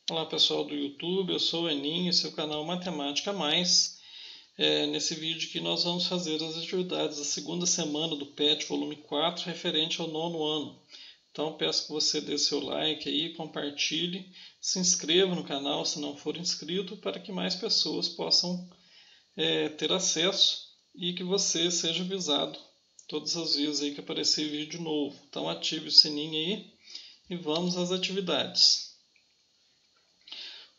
Olá pessoal do YouTube, eu sou o Eninho, seu canal Matemática Mais. Nesse vídeo aqui nós vamos fazer as atividades da segunda semana do PET volume 4, referente ao 9º ano. Então peço que você dê seu like aí, compartilhe, se inscreva no canal se não for inscrito, para que mais pessoas possam ter acesso e que você seja avisado todas as vezes aí que aparecer vídeo novo. Então ative o sininho aí e vamos às atividades.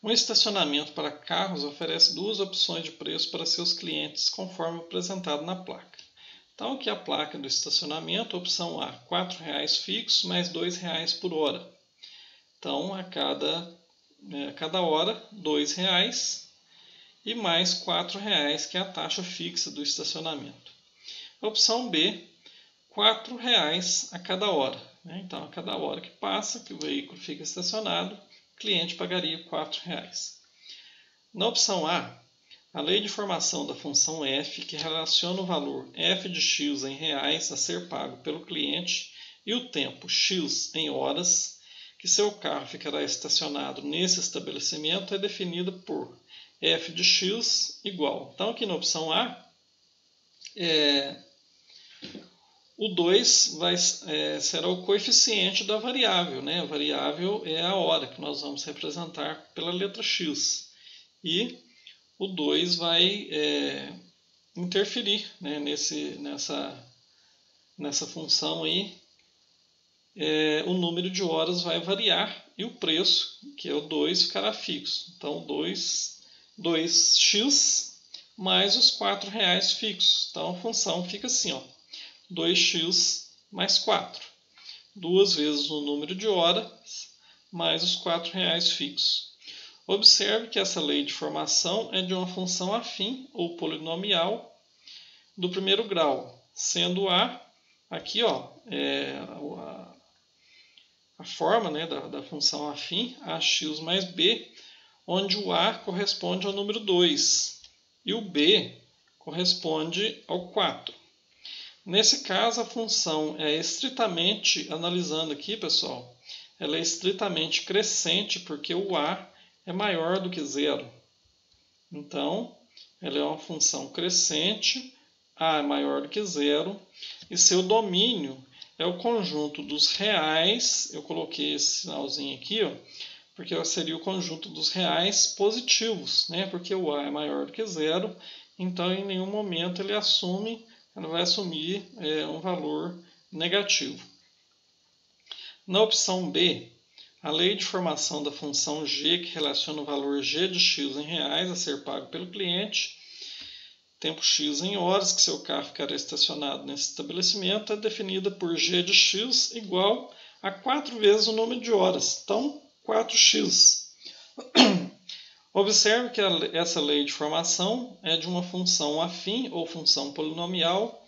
Um estacionamento para carros oferece duas opções de preço para seus clientes, conforme apresentado na placa. Então, aqui a placa do estacionamento, opção A, R$ 4,00 fixo, mais R$ 2,00 por hora. Então, a cada hora, R$ 2,00 e mais R$ 4,00, que é a taxa fixa do estacionamento. Opção B, R$ 4,00 a cada hora. Então, a cada hora que passa, que o veículo fica estacionado, o cliente pagaria R$ 4,00. Na opção A, a lei de formação da função f, que relaciona o valor f de x em reais a ser pago pelo cliente e o tempo x em horas que seu carro ficará estacionado nesse estabelecimento, é definida por f de x igual. Então, aqui na opção A, o 2 será o coeficiente da variável. A variável é a hora, que nós vamos representar pela letra x. E o 2 vai interferir nessa função aí. O número de horas vai variar e o preço, que é o 2, ficará fixo. Então, 2x mais os R$ 4,00 fixos. Então, a função fica assim, ó. 2x mais 4, duas vezes o número de horas mais os R$ 4,00 fixos. Observe que essa lei de formação é de uma função afim ou polinomial do primeiro grau, sendo A, aqui ó, a forma da função afim, ax mais b, onde o A corresponde ao número 2 e o B corresponde ao 4. Nesse caso, a função é estritamente, analisando aqui, pessoal, ela é estritamente crescente, porque o A é maior do que zero. Então, ela é uma função crescente, A é maior do que zero, e seu domínio é o conjunto dos reais, eu coloquei esse sinalzinho aqui, ó, porque seria o conjunto dos reais positivos, porque o A é maior do que zero, então em nenhum momento ele vai assumir um valor negativo. Na opção B, a lei de formação da função g, que relaciona o valor g de x em reais a ser pago pelo cliente, tempo x em horas que seu carro ficará estacionado nesse estabelecimento, é definida por g de x igual a 4 vezes o número de horas. Então, 4x. Observe que essa lei de formação é de uma função afim ou função polinomial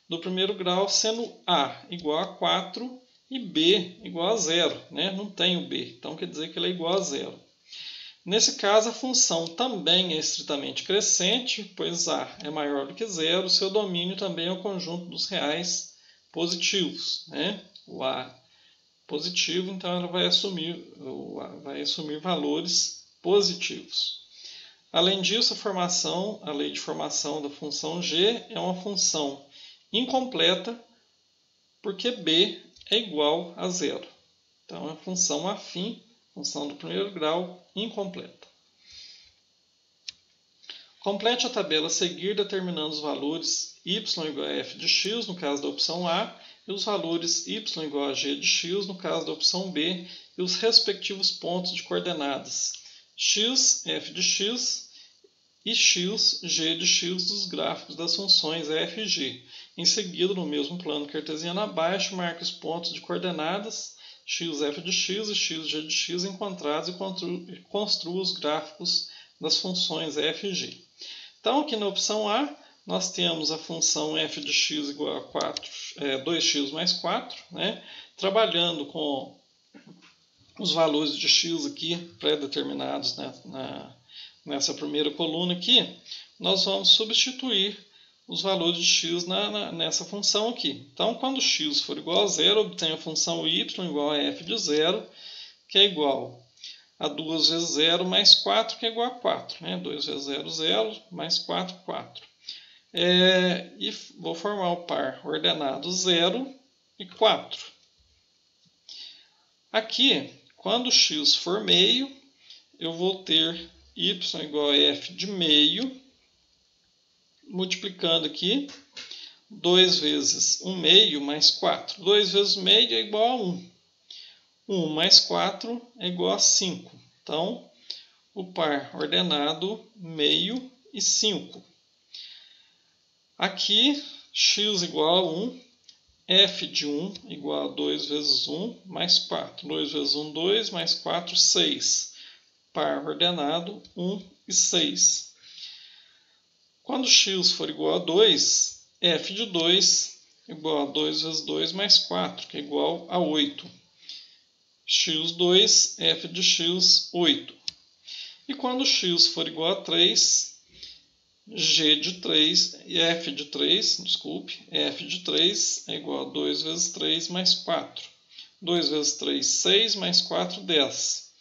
do primeiro grau, sendo A igual a 4 e B igual a 0. Não tem o B, então quer dizer que ela é igual a 0. Nesse caso, a função também é estritamente crescente, pois A é maior do que 0, seu domínio também é o conjunto dos reais positivos. O A positivo, então ela vai assumir valores positivos. Além disso, a lei de formação da função g é uma função incompleta, porque b é igual a zero. Então, é uma função afim, função do primeiro grau, incompleta. Complete a tabela a seguir, determinando os valores y igual a f de x, no caso da opção A, e os valores y igual a g de x, no caso da opção B, e os respectivos pontos de coordenadas x, f de x, e x, g de x dos gráficos das funções f e g. Em seguida, no mesmo plano cartesiano abaixo, marque os pontos de coordenadas x, f de x e x, g de x encontrados e construa os gráficos das funções f e g. Então, aqui na opção A, nós temos a função f de x igual a 2x mais 4, trabalhando com os valores de x aqui pré-determinados nessa primeira coluna aqui, nós vamos substituir os valores de x nessa função aqui. Então, quando x for igual a zero, obtenha a função y igual a f de zero, que é igual a 2 vezes 0 mais 4, que é igual a 4. Né? 2 vezes 0, 0, mais 4, 4. E vou formar o par ordenado 0 e 4. Aqui, quando x for meio, eu vou ter y igual a f de meio, multiplicando aqui 2 vezes 1 meio mais 4. 2 vezes meio é igual a 1. 1 mais 4 é igual a 5. Então, o par ordenado meio e 5. Aqui, x igual a 1, f de 1 igual a 2 vezes 1 mais 4. 2 vezes 1, 2, mais 4, 6. Par ordenado 1 e 6. Quando x for igual a 2, f de 2 igual a 2 vezes 2 mais 4, que é igual a 8. x2, f de x, 8. E quando x for igual a 3, g de 3, f de 3, desculpe, f de 3 é igual a 2 vezes 3 mais 4. 2 vezes 3, 6, mais 4, 10.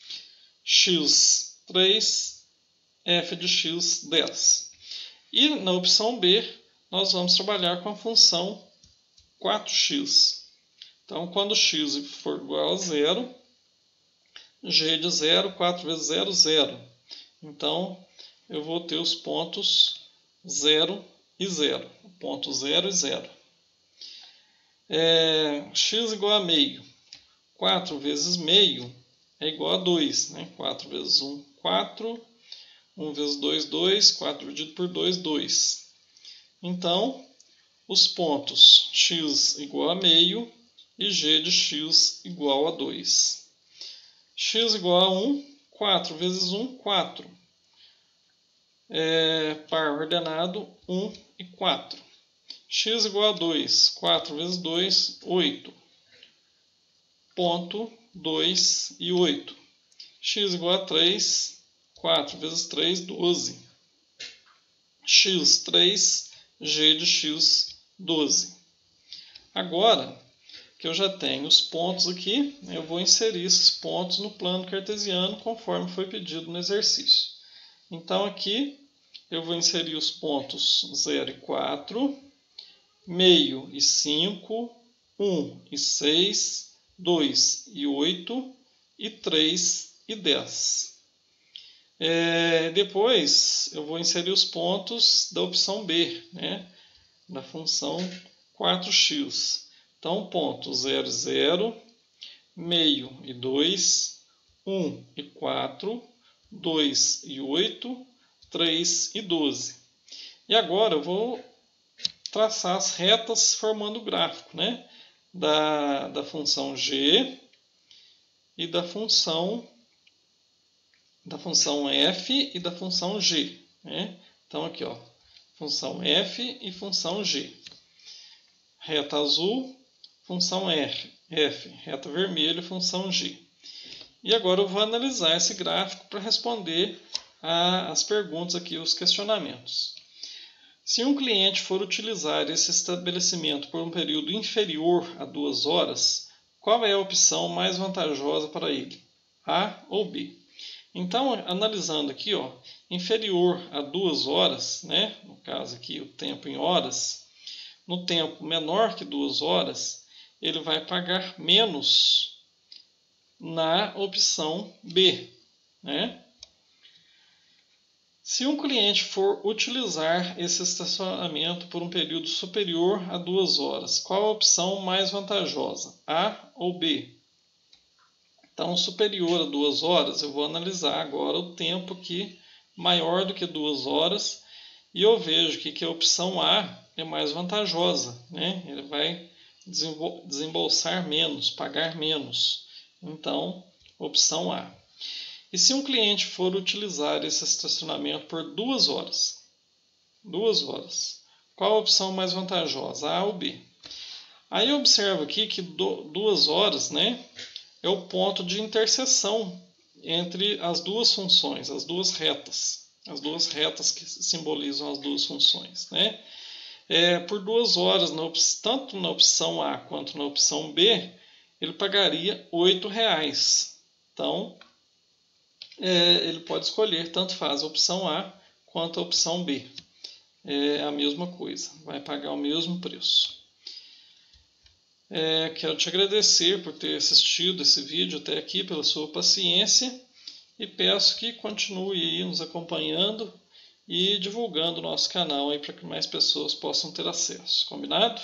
x, 3, f de x, 10. E na opção B, nós vamos trabalhar com a função 4x. Então, quando x for igual a 0, g de 0, 4 vezes 0, 0. Então, eu vou ter os pontos 0 e 0. O ponto 0 e 0. X igual a meio. 4 vezes meio é igual a 2. Né? 4 vezes 1, 4. 1 vezes 2, 2. 4 dividido por 2, 2. Então, os pontos x igual a meio e g de x igual a 2. X igual a 1, 4 vezes 1, 4. Par ordenado 1 e 4. X igual a 2, 4 vezes 2, 8. Ponto 2 e 8. X igual a 3, 4 vezes 3, 12. X, 3, g de x, 12. Agora que eu já tenho os pontos aqui, eu vou inserir esses pontos no plano cartesiano conforme foi pedido no exercício. Então aqui eu vou inserir os pontos 0 e 4, meio e 5, 1 e 6, 2 e 8 e 3 e 10. Depois eu vou inserir os pontos da opção B, né, da função 4x. Então, ponto 0, 0, meio e 2, 1 e 4, 2 e 8, 3 e 12. E agora eu vou traçar as retas formando o gráfico, né, da função g e da função f e da função g. Né? Então, aqui, ó, função f e função g. Reta azul, função f, reta vermelha, função g. E agora eu vou analisar esse gráfico para responder as perguntas aqui, os questionamentos. Se um cliente for utilizar esse estabelecimento por um período inferior a 2 horas, qual é a opção mais vantajosa para ele? A ou B? Então, analisando aqui, ó, inferior a 2 horas, né, no caso aqui o tempo em horas, no tempo menor que 2 horas, ele vai pagar menos na opção B. Né? Se um cliente for utilizar esse estacionamento por um período superior a 2 horas, qual a opção mais vantajosa? A ou B? Então, superior a 2 horas, eu vou analisar agora o tempo aqui maior do que 2 horas e eu vejo que a opção A é mais vantajosa. Né? Ele vai desembolsar menos, pagar menos. Então, opção A. E se um cliente for utilizar esse estacionamento por 2 horas? 2 horas. Qual a opção mais vantajosa? A ou B? Aí eu observo aqui que 2 horas, né, é o ponto de interseção entre as duas funções, as duas retas. As duas retas que simbolizam as duas funções. Né? Por 2 horas, tanto na opção A quanto na opção B, ele pagaria R$ 8. Então, ele pode escolher, tanto faz a opção A quanto a opção B. É a mesma coisa, vai pagar o mesmo preço. Quero te agradecer por ter assistido esse vídeo até aqui, pela sua paciência, e peço que continue aí nos acompanhando e divulgando o nosso canal para que mais pessoas possam ter acesso. Combinado?